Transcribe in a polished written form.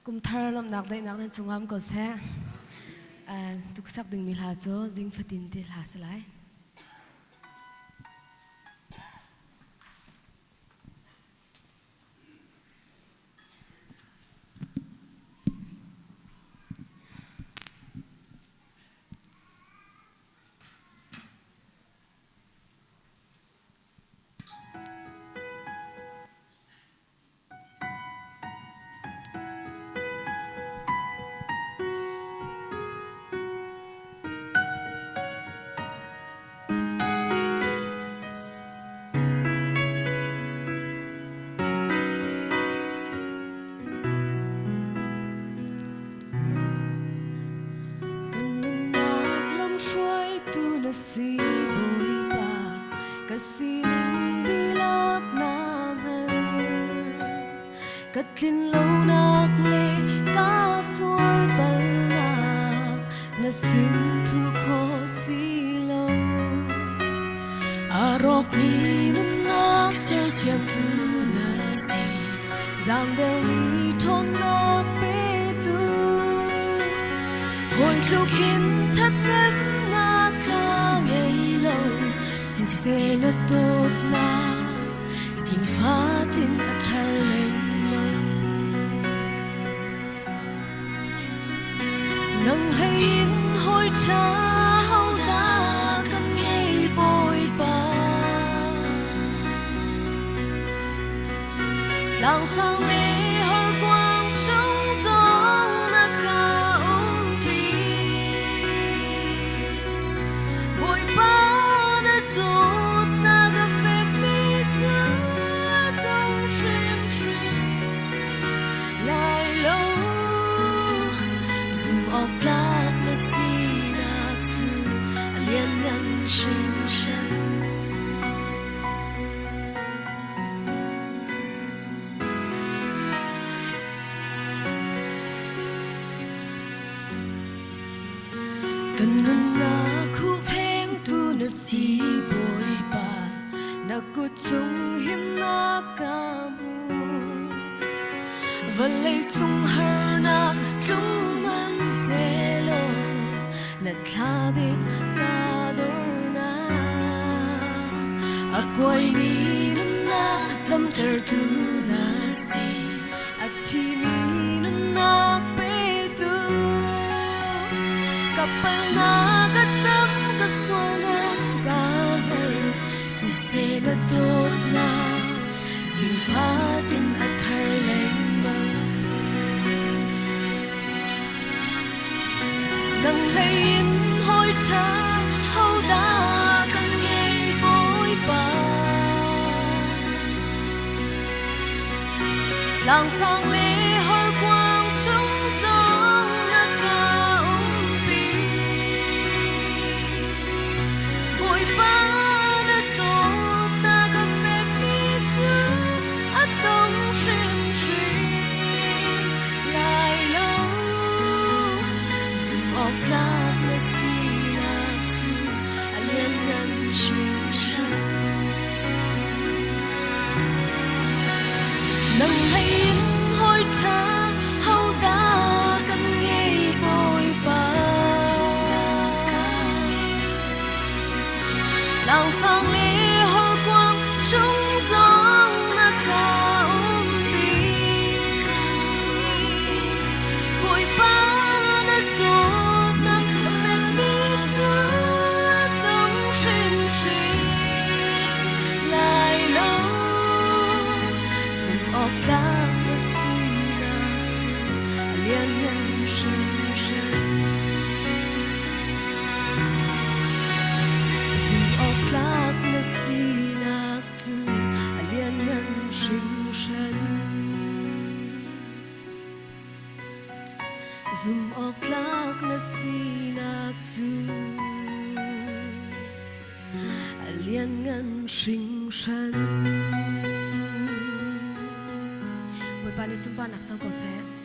kum thar lam nak dai nak nen chungam ko se tuk sak ding mi hla cho jing fatin ti hla salai si bồi ba ka si ning đi lak na ngal ka tlin lo nak le ka sual bal na sin thu kho si lo arok ni nun nak ser siam tu na si zang der ni thon nak pe tu hoi tlukin thak ngem se na tot na sin fatin at harleng man nang hayin hoi cha hau da kan ngei boi ba lang sang le hor quang trong giông na ka pi boi ba Lak na sinak zu alian ngan shin shan kan nun na khu pheng tu na si boi ba na ku chung him na ka mu valai sung har na tlung selo na thadim kadorna akoy mi na lam ter tu na si ati mi na pe tu kapal na katam kaswana ka si se na dot na sin fatin at harleng nang hayin hoi cha hau da kan ngei boi ba lang sang le hor quang trong giông na ka pi boi ba na to na ka phek mi chu at dong shim shim lai lo Lak na sinak zu alian ngan shin shan nang hayin hoi cha hau da kan ngei boi ba lang sang le hor quang trong giông na ka pi boi ba na to Lak na sinak zu alian ngan shin shan zum ok lak na sinak zu alian ngan shin shan zum ok lak na sinak zu alian ngan shin shan pani sumpa nak chang ko se